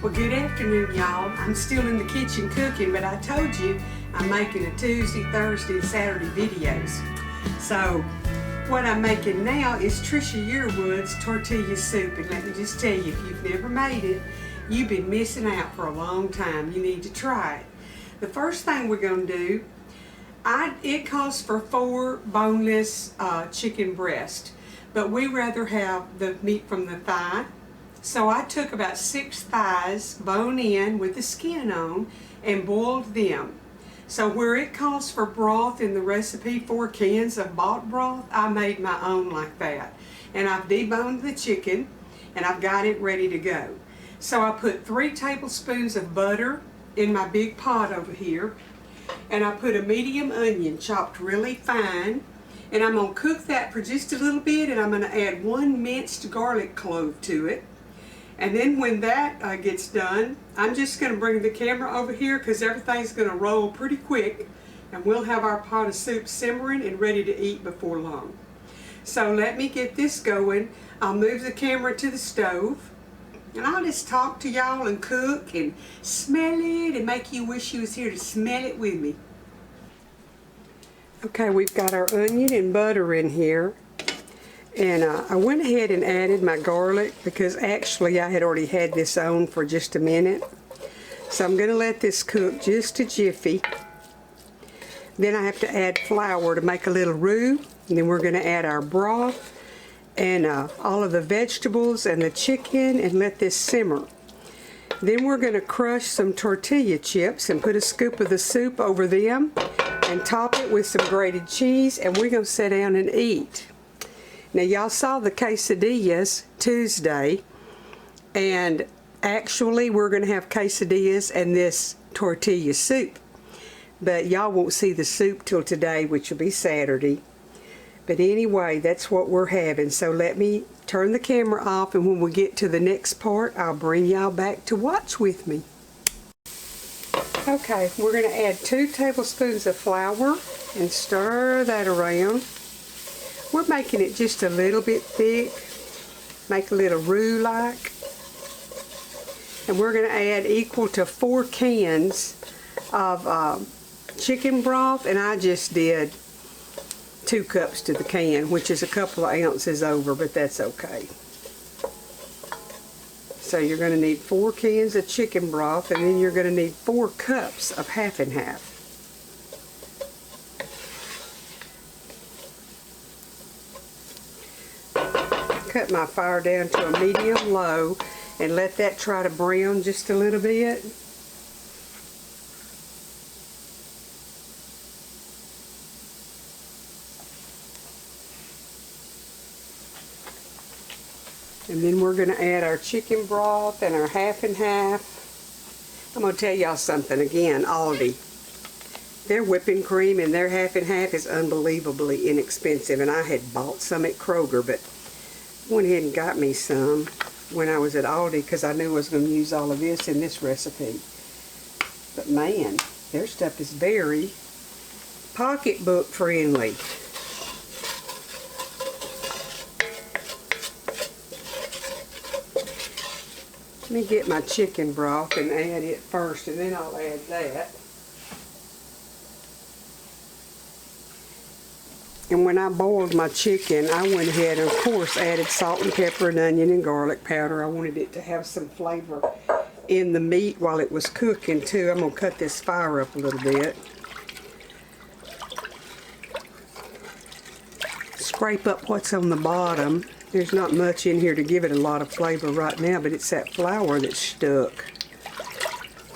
Well, good afternoon, y'all. I'm still in the kitchen cooking, but I told you I'm making a Tuesday, Thursday, and Saturday videos. So what I'm making now is Trisha Yearwood's tortilla soup, and let me just tell you, if you've never made it, you've been missing out for a long time. You need to try it. The first thing we're going to do, it calls for 4 boneless chicken breasts, but we rather have the meat from the thigh. So I took about 6 thighs, bone in with the skin on, and boiled them. So where it calls for broth in the recipe, 4 cans of bought broth, I made my own like that. And I've deboned the chicken, and I've got it ready to go. So I put 3 tablespoons of butter in my big pot over here, and I put a medium onion chopped really fine, and I'm going to cook that for just a little bit, and I'm going to add 1 minced garlic clove to it. And then when that gets done, I'm just going to bring the camera over here because everything's going to roll pretty quick, and we'll have our pot of soup simmering and ready to eat before long. So let me get this going. I'll move the camera to the stove, and I'll just talk to y'all and cook and smell it and make you wish you was here to smell it with me. Okay, we've got our onion and butter in here. And I went ahead and added my garlic because actually I had already had this on for just a minute. So I'm going to let this cook just a jiffy. Then I have to add flour to make a little roux. And then we're going to add our broth and all of the vegetables and the chicken and let this simmer. Then we're going to crush some tortilla chips and put a scoop of the soup over them and top it with some grated cheese, and we're going to sit down and eat. Now y'all saw the quesadillas Tuesday, and actually we're going to have quesadillas and this tortilla soup. But y'all won't see the soup till today, which will be Saturday. But anyway, that's what we're having. So let me turn the camera off, and when we get to the next part, I'll bring y'all back to watch with me. Okay, we're going to add 2 tablespoons of flour and stir that around. We're making it just a little bit thick, make a little roux-like. And we're going to add equal to 4 cans of chicken broth, and I just did 2 cups to the can, which is a couple of ounces over, but that's okay. So you're going to need 4 cans of chicken broth, and then you're going to need 4 cups of half and half. Cut my fire down to a medium low and let that try to brown just a little bit. And then we're going to add our chicken broth and our half and half. I'm going to tell y'all something again, Aldi. Their whipping cream and their half and half is unbelievably inexpensive, and I had bought some at Kroger, but went ahead and got me some when I was at Aldi because I knew I was going to use all of this in this recipe. But man, their stuff is very pocketbook friendly. Let me get my chicken broth and add it first, and then I'll add that. And when I boiled my chicken, I went ahead and, of course, added salt and pepper and onion and garlic powder. I wanted it to have some flavor in the meat while it was cooking, too. I'm going to cut this fire up a little bit. Scrape up what's on the bottom. There's not much in here to give it a lot of flavor right now, but it's that flour that's stuck.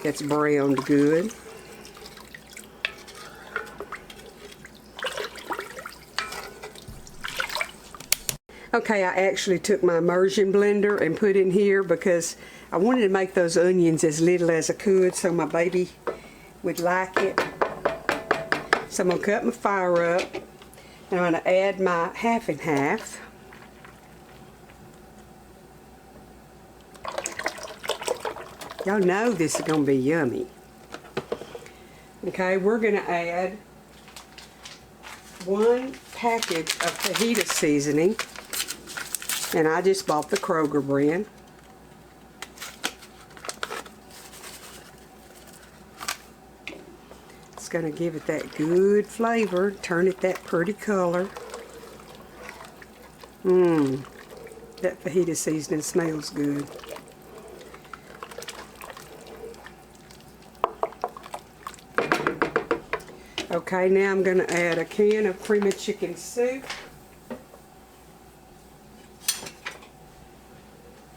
That's browned good. Okay, I actually took my immersion blender and put in here because I wanted to make those onions as little as I could so my baby would like it. So I'm going to cut my fire up, and I'm going to add my half and half. Y'all know this is going to be yummy. Okay, we're going to add 1 package of fajita seasoning. And I just bought the Kroger brand. going to give it that good flavor, turn it that pretty color. That fajita seasoning smells good. Okay, now I'm going to add a can of cream of chicken soup.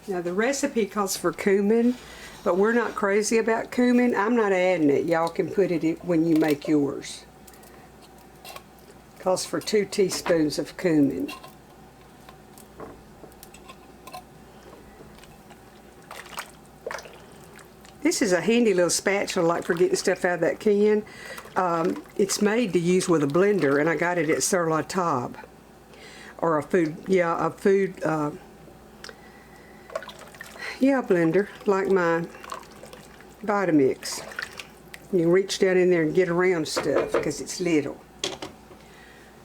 Now the recipe calls for cumin, but we're not crazy about cumin. I'm not adding it. Y'all can put it in when you make yours. Calls for 2 teaspoons of cumin. This is a handy little spatula, like for getting stuff out of that can. It's made to use with a blender, and I got it at Sur La Table, or a blender like my Vitamix. You can reach down in there and get around stuff because it's little.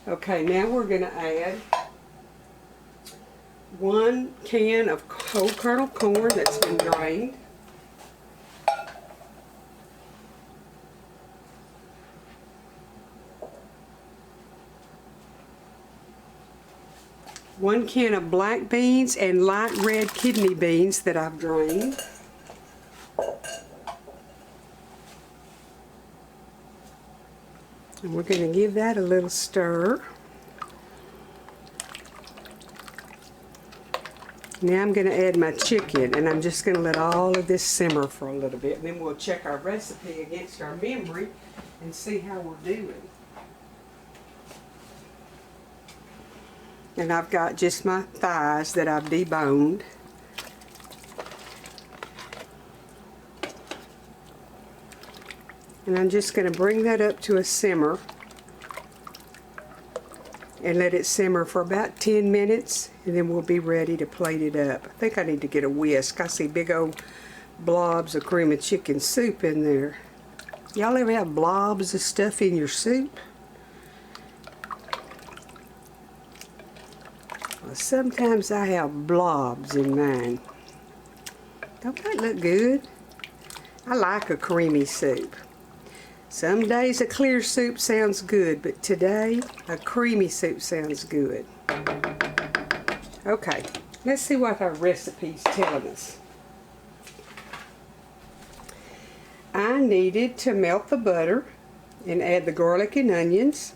Okay, now we're going to add 1 can of whole kernel corn that's been drained. One can of black beans and light red kidney beans that I've drained. And we're going to give that a little stir. Now I'm going to add my chicken, and I'm just going to let all of this simmer for a little bit. And then we'll check our recipe against our memory and see how we're doing. And I've got just my thighs that I've deboned. And I'm just going to bring that up to a simmer and let it simmer for about 10 minutes, and then we'll be ready to plate it up. I think I need to get a whisk. I see big old blobs of cream of chicken soup in there. Y'all ever have blobs of stuff in your soup? Well, sometimes I have blobs in mine. Don't that look good? I like a creamy soup. Some days a clear soup sounds good, but today a creamy soup sounds good. Okay, let's see what our recipe's telling us. I needed to melt the butter and add the garlic and onions,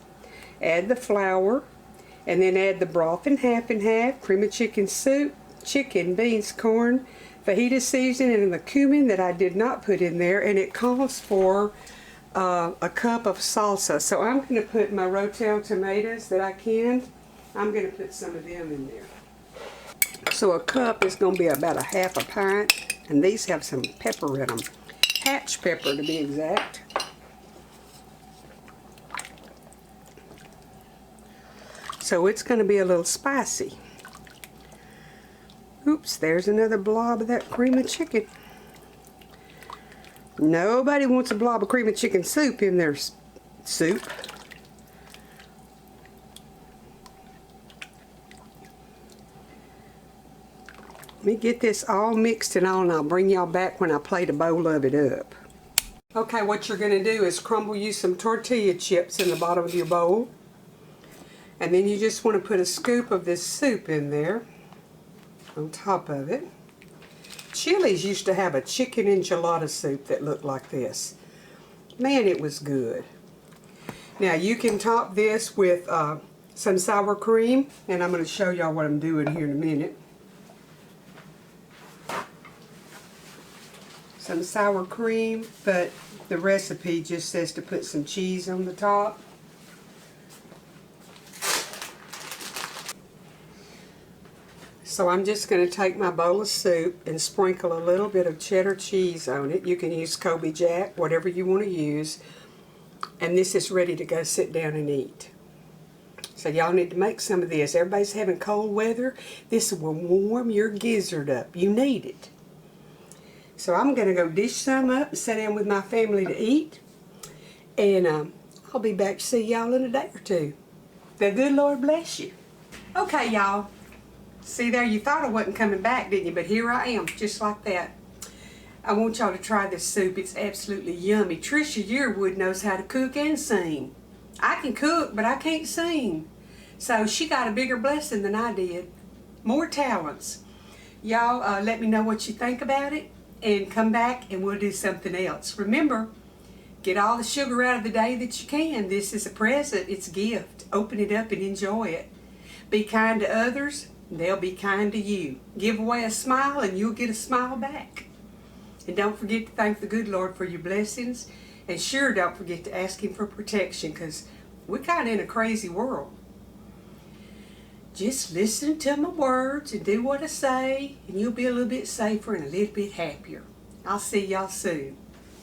add the flour, and then add the broth in half, cream of chicken soup, chicken, beans, corn, fajita seasoning, and the cumin that I did not put in there, and it calls for a cup of salsa. So I'm going to put my Rotel tomatoes that I canned, I'm going to put some of them in there. So a cup is going to be about a half a pint, and these have some pepper in them. Hatch pepper to be exact. So it's going to be a little spicy. Oops, there's another blob of that cream of chicken. Nobody wants a blob of cream of chicken soup in their soup. Let me get this all mixed and all, and I'll bring y'all back when I plate a bowl of it up. Okay, what you're going to do is crumble you some tortilla chips in the bottom of your bowl. And then you just want to put a scoop of this soup in there on top of it. Chili's used to have a chicken enchilada soup that looked like this. Man, it was good. Now you can top this with some sour cream, and I'm going to show y'all what I'm doing here in a minute. Some sour cream, but the recipe just says to put some cheese on the top. So I'm just going to take my bowl of soup and sprinkle a little bit of cheddar cheese on it. You can use Kobe Jack, whatever you want to use. And this is ready to go sit down and eat. So y'all need to make some of this. Everybody's having cold weather. This will warm your gizzard up. You need it. So I'm going to go dish some up and sit down with my family to eat. And I'll be back to see y'all in a day or two. The good Lord bless you. Okay, y'all. See there, you thought I wasn't coming back, didn't you? But here I am, just like that. I want y'all to try this soup. It's absolutely yummy. Trisha Yearwood knows how to cook and sing. I can cook, but I can't sing. So she got a bigger blessing than I did. More talents. Y'all let me know what you think about it and come back and we'll do something else. Remember, get all the sugar out of the day that you can. This is a present. It's a gift. Open it up and enjoy it. Be kind to others. They'll be kind to you. Give away a smile and you'll get a smile back. And don't forget to thank the good Lord for your blessings. And sure, don't forget to ask Him for protection, because we're kind of in a crazy world. Just listen to my words and do what I say, and you'll be a little bit safer and a little bit happier. I'll see y'all soon.